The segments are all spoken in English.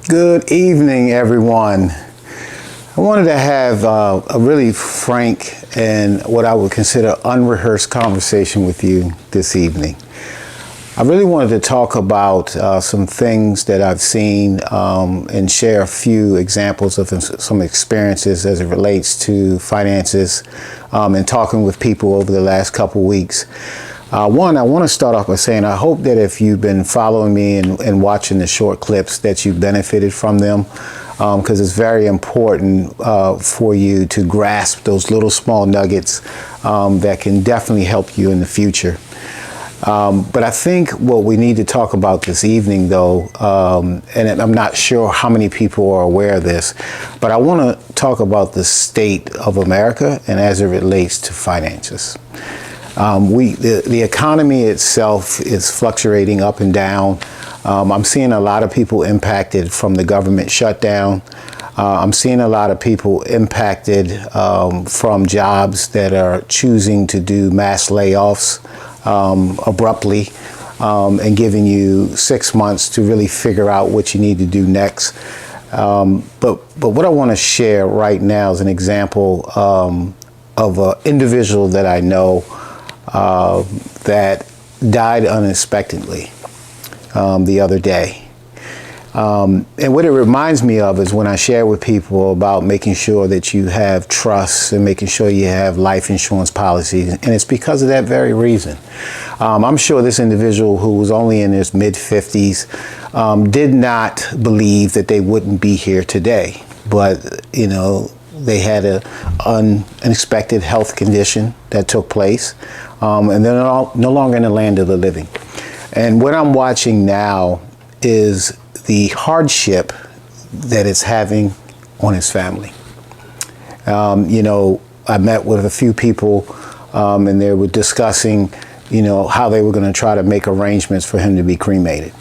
Good evening, everyone. I wanted to have a really frank and what I would consider unrehearsed conversation with you this evening. I really wanted to talk about some things that I've seen and share a few examples of some experiences as it relates to finances and talking with people over the last couple weeks. One, I want to start off by saying I hope that if you've been following me and watching the short clips that you've benefited from them, because it's very important for you to grasp those little small nuggets that can definitely help you in the future. But I think what we need to talk about this evening, though, and I'm not sure how many people are aware of this, but I want to talk about the state of America and as it relates to finances. The economy itself is fluctuating up and down. I'm seeing a lot of people impacted from the government shutdown. I'm seeing a lot of people impacted from jobs that are choosing to do mass layoffs abruptly and giving you 6 months to really figure out what you need to do next. But what I want to share right now is an example of an individual that I know that died unexpectedly the other day. And what it reminds me of is when I share with people about making sure that you have trusts and making sure you have life insurance policies. And it's because of that very reason. I'm sure this individual, who was only in his mid-50s, did not believe that they wouldn't be here today. But, you know, they had an unexpected health condition that took place, and they're no longer in the land of the living. And what I'm watching now is the hardship that it's having on his family. You know, I met with a few people and they were discussing, you know, how they were going to try to make arrangements for him to be cremated.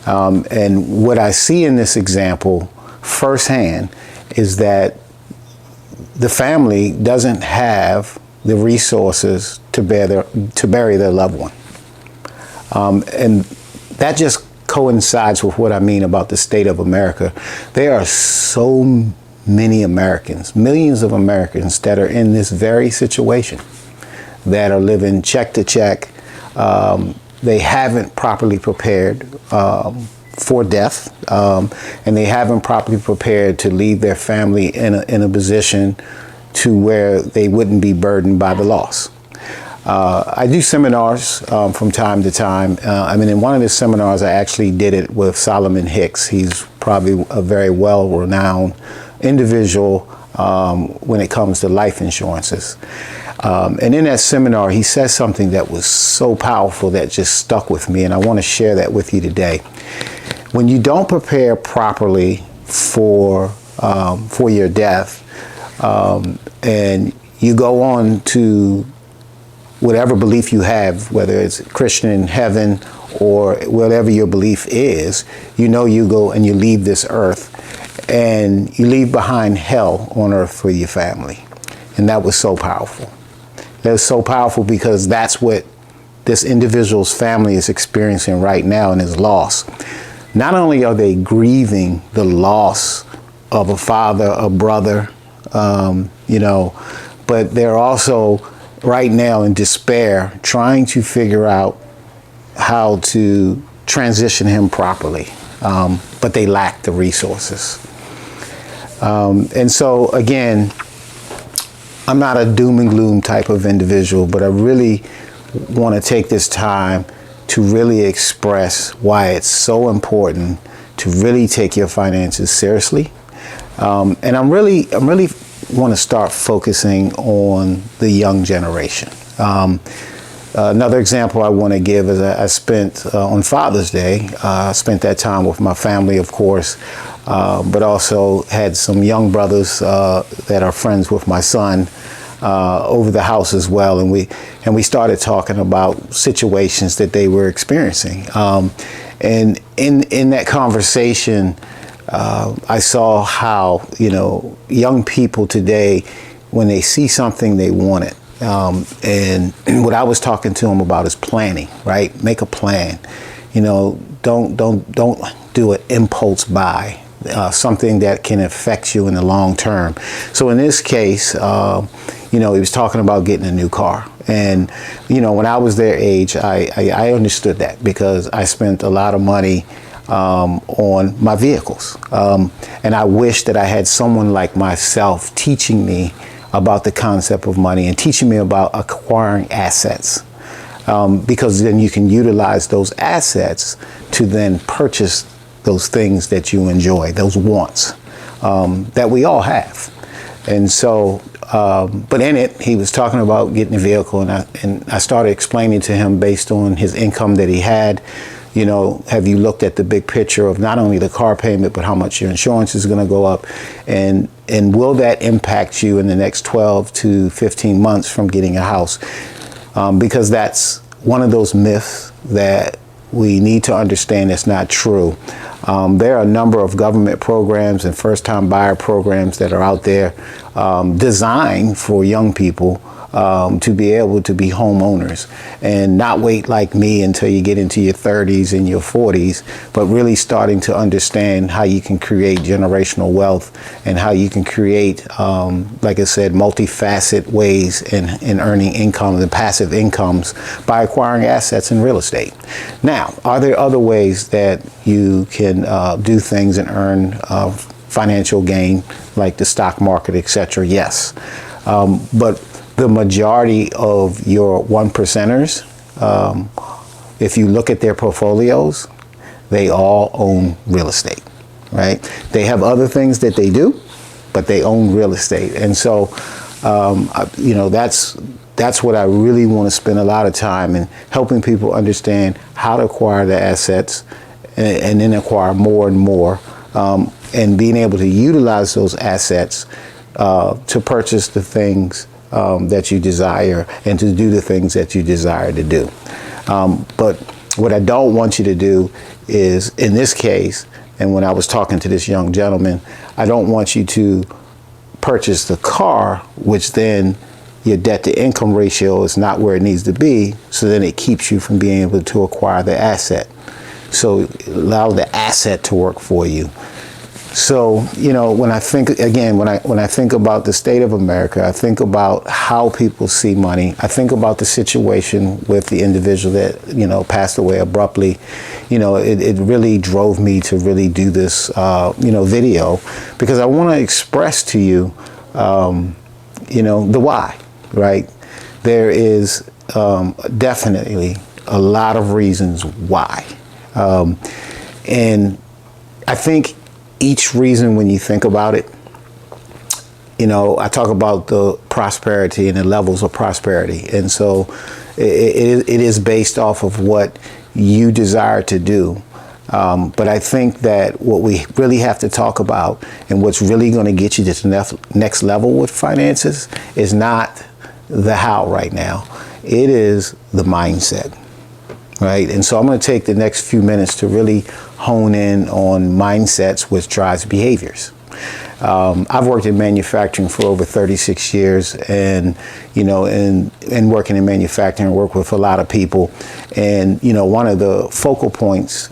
And what I see in this example firsthand is that the family doesn't have the resources to bury their loved one. And that just coincides with what I mean about the state of America. There are so many Americans, millions of Americans that are in this very situation, that are living check to check. They haven't properly prepared for death, and they haven't properly prepared to leave their family in a position to where they wouldn't be burdened by the loss. I do seminars from time to time. I mean, in one of the seminars, I actually did it with Solomon Hicks. He's probably a very well-renowned individual when it comes to life insurances. And in that seminar, he says something that was so powerful that just stuck with me, and I want to share that with you today. When you don't prepare properly for your death, and you go on to whatever belief you have, whether it's Christian in heaven or whatever your belief is, you know, you go and you leave this earth and you leave behind hell on earth for your family. And that was so powerful. That was so powerful because that's what this individual's family is experiencing right now in his loss. Not only are they grieving the loss of a father, a brother, you know, but they're also right now in despair trying to figure out how to transition him properly, but they lack the resources. And so again, I'm not a doom and gloom type of individual, but I really want to take this time to really express why it's so important to really take your finances seriously. And I'm really want to start focusing on the young generation. Another example I want to give is I spent on Father's Day, I spent that time with my family, of course, but also had some young brothers that are friends with my son over the house as well, and we started talking about situations that they were experiencing. And in that conversation, I saw how, you know, young people today, when they see something, they want it. And what I was talking to them about is planning, right? Make a plan. You know, don't do an impulse buy. something that can affect you in the long term. So in this case, he was talking about getting a new car. And, when I was their age, I understood that because I spent a lot of money on my vehicles. And I wish that I had someone like myself teaching me about the concept of money and teaching me about acquiring assets. Because then you can utilize those assets to then purchase those things that you enjoy, those wants that we all have. And so, but in it, he was talking about getting a vehicle, and I started explaining to him based on his income that he had. Have you looked at the big picture of not only the car payment, but how much your insurance is going to go up, and will that impact you in the next 12 to 15 months from getting a house? Because that's one of those myths that we need to understand that's not true. There are a number of government programs and first-time buyer programs that are out there designed for young people to be able to be homeowners and not wait like me until you get into your 30s and your 40s, but really starting to understand how you can create generational wealth and how you can create, like I said, multifaceted ways in earning income and passive incomes by acquiring assets in real estate. Now, are there other ways that you can do things and earn financial gain, like the stock market, etc.? Yes. But the majority of your one percenters, if you look at their portfolios, they all own real estate, right? They have other things that they do, but they own real estate. And so, that's what I really want to spend a lot of time in, helping people understand how to acquire the assets and then acquire more and more, and being able to utilize those assets to purchase the things that you desire and to do the things that you desire to do. But what I don't want you to do is, in this case, and when I was talking to this young gentleman, I don't want you to purchase the car, which then your debt to income ratio is not where it needs to be. So then it keeps you from being able to acquire the asset. So allow the asset to work for you. So, when I think, again, when I think about the state of America, I think about how people see money. I think about the situation with the individual that, passed away abruptly. It really drove me to really do this, video, because I want to express to you, the why, right? There is definitely a lot of reasons why. And I think each reason, when you think about it, I talk about the prosperity and the levels of prosperity. And so it is based off of what you desire to do. But I think that what we really have to talk about and what's really going to get you to the next level with finances is not the how right now. It is the mindset. Right. And so I'm going to take the next few minutes to really hone in on mindsets, which drives behaviors. I've worked in manufacturing for over 36 years, and, and working in manufacturing, work with a lot of people. And, one of the focal points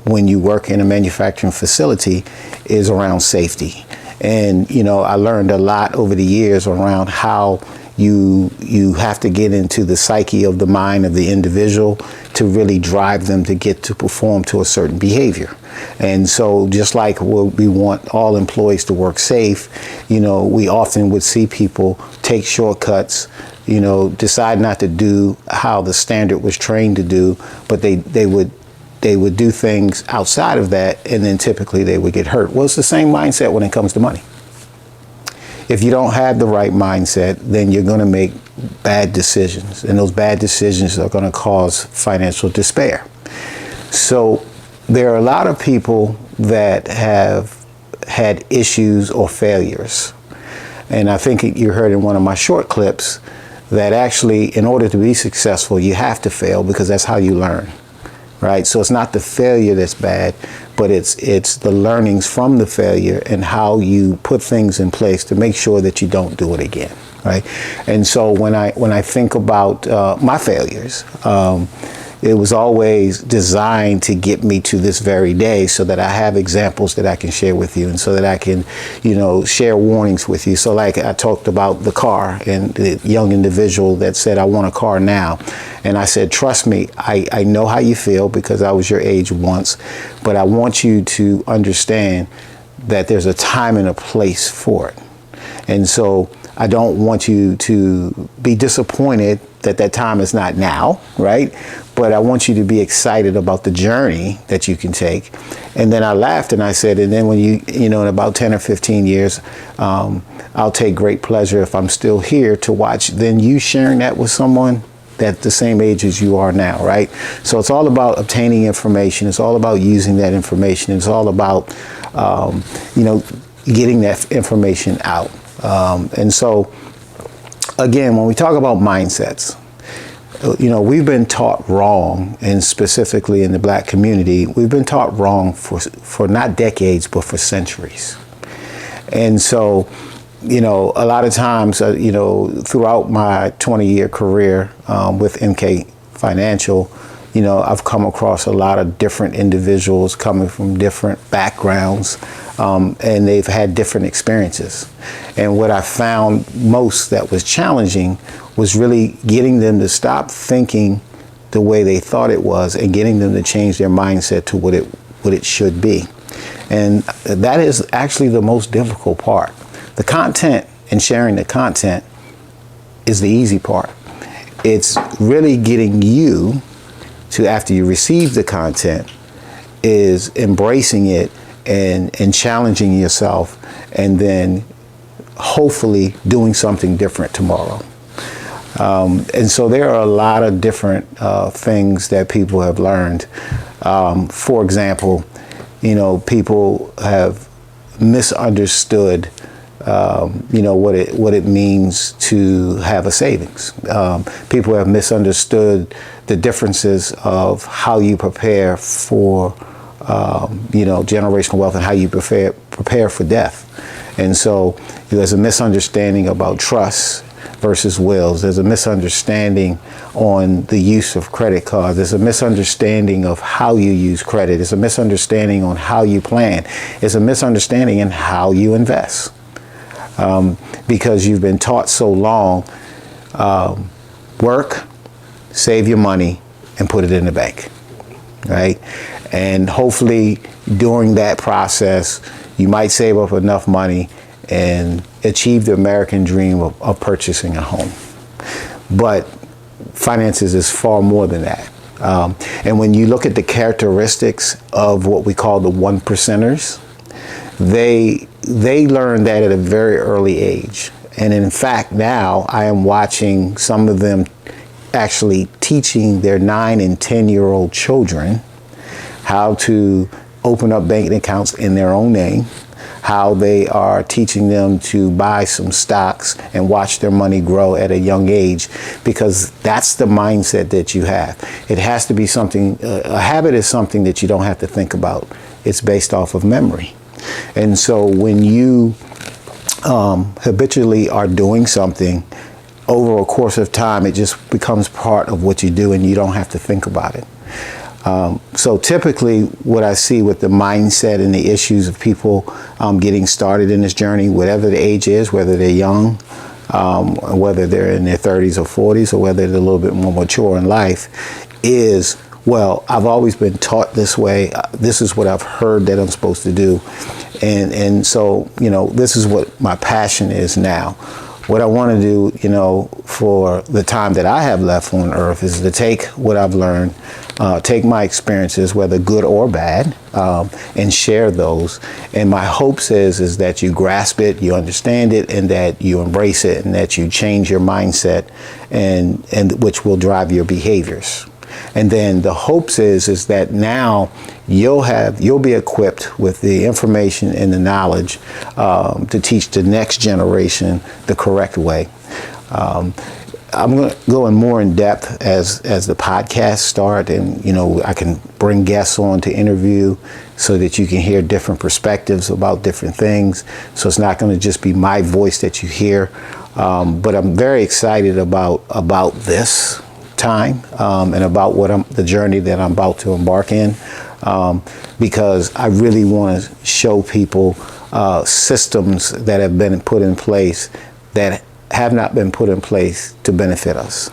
when you work in a manufacturing facility is around safety. And, I learned a lot over the years around how you have to get into the psyche of the mind of the individual to really drive them to get to perform to a certain behavior. And so just like we want all employees to work safe, we often would see people take shortcuts, decide not to do how the standard was trained to do, but they would do things outside of that, and then typically they would get hurt. Well, it's the same mindset when it comes to money. If you don't have the right mindset, then you're going to make bad decisions, and those bad decisions are going to cause financial despair. So there are a lot of people that have had issues or failures. And I think you heard in one of my short clips that actually, in order to be successful, you have to fail, because that's how you learn. Right? So it's not the failure that's bad, but it's the learnings from the failure and how you put things in place to make sure that you don't do it again. Right? And so when I think about my failures, it was always designed to get me to this very day, so that I have examples that I can share with you, and so that I can, share warnings with you. So like I talked about the car and the young individual that said, I want a car now. And I said, trust me, I know how you feel because I was your age once, but I want you to understand that there's a time and a place for it. And so I don't want you to be disappointed that that time is not now, right? But I want you to be excited about the journey that you can take. And then I laughed and I said, and then when in about 10 or 15 years, I'll take great pleasure, if I'm still here, to watch then you sharing that with someone that's the same age as you are now, right? So it's all about obtaining information. It's all about using that information. It's all about, getting that information out. And so, again, when we talk about mindsets, we've been taught wrong, and specifically in the Black community, we've been taught wrong for not decades, but for centuries. And so, a lot of times, throughout my 20-year career with MK Financial, I've come across a lot of different individuals coming from different backgrounds, and they've had different experiences. And what I found most that was challenging was really getting them to stop thinking the way they thought it was, and getting them to change their mindset to what it should be. And that is actually the most difficult part. The content and sharing the content is the easy part. It's really getting you to, after you receive the content, is embracing it and challenging yourself, and then hopefully doing something different tomorrow. And so there are a lot of different things that people have learned. For example, people have misunderstood what it means to have a savings. People have misunderstood the differences of how you prepare for generational wealth, and how you prepare for death. And so there's a misunderstanding about trust versus wills. There's a misunderstanding on the use of credit cards. There's a misunderstanding of how you use credit. There's a misunderstanding on how you plan. There's a misunderstanding in how you invest. Because you've been taught so long, work, save your money, and put it in the bank, right? And hopefully during that process, you might save up enough money and achieve the American dream of purchasing a home. But finances is far more than that. And when you look at the characteristics of what we call the 1%ers, they learn that at a very early age. And in fact, now I am watching some of them actually teaching their 9 and 10-year-old children how to open up banking accounts in their own name, how they are teaching them to buy some stocks and watch their money grow at a young age, because that's the mindset that you have. It has to be something, a habit is something that you don't have to think about. It's based off of memory. And so when you habitually are doing something, over a course of time, it just becomes part of what you do, and you don't have to think about it. So typically what I see with the mindset and the issues of people getting started in this journey, whatever the age is, whether they're young, whether they're in their 30s or 40s, or whether they're a little bit more mature in life, is, well, I've always been taught this way. This is what I've heard that I'm supposed to do. And so, this is what my passion is now. What I want to do, for the time that I have left on earth, is to take what I've learned, take my experiences, whether good or bad, and share those. And my hopes is that you grasp it, you understand it, and that you embrace it, and that you change your mindset, and which will drive your behaviors. And then the hopes is that now you'll be equipped with the information and the knowledge to teach the next generation the correct way. I'm going to go in more in depth as the podcast start, and I can bring guests on to interview so that you can hear different perspectives about different things. So it's not going to just be my voice that you hear, but I'm very excited about this time and about the journey that I'm about to embark in, because I really want to show people systems that have been put in place that have not been put in place to benefit us.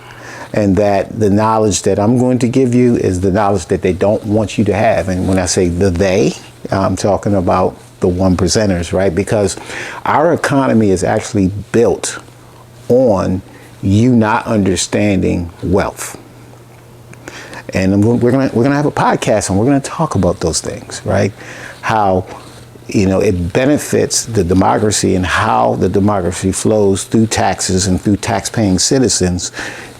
And that the knowledge that I'm going to give you is the knowledge that they don't want you to have. And when I say they, I'm talking about the one percenters, right? Because our economy is actually built on you not understanding wealth. And we're gonna have a podcast and we're gonna talk about those things, right? How it benefits the democracy and how the democracy flows through taxes and through tax-paying citizens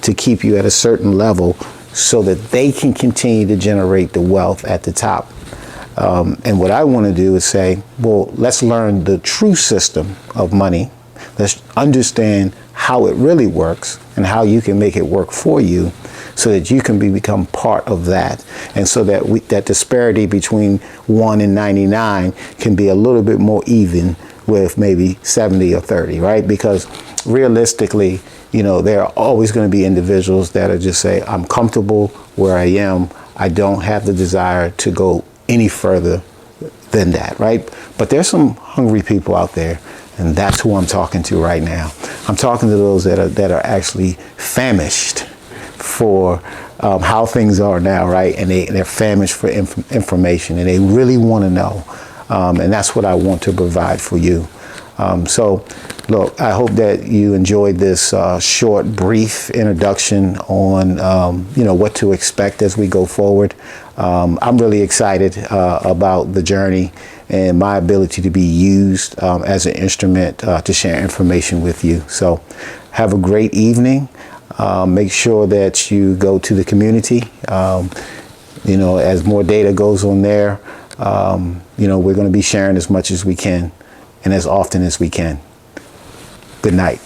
to keep you at a certain level so that they can continue to generate the wealth at the top. And what I want to do is say, well, let's learn the true system of money. Let's understand how it really works and how you can make it work for you so that you can become part of that. And so that that disparity between 1 and 99 can be a little bit more even with maybe 70 or 30, right? Because realistically, there are always going to be individuals that are just say, I'm comfortable where I am. I don't have the desire to go any further than that, right? But there's some hungry people out there, and that's who I'm talking to right now. I'm talking to those that are actually famished for how things are now, right? And they're famished for information, and they really want to know. And that's what I want to provide for you. So, look, I hope that you enjoyed this short, brief introduction on, what to expect as we go forward. I'm really excited about the journey and my ability to be used as an instrument to share information with you. So, have a great evening. Make sure that you go to the community. As more data goes on there, we're going to be sharing as much as we can and as often as we can. Good night.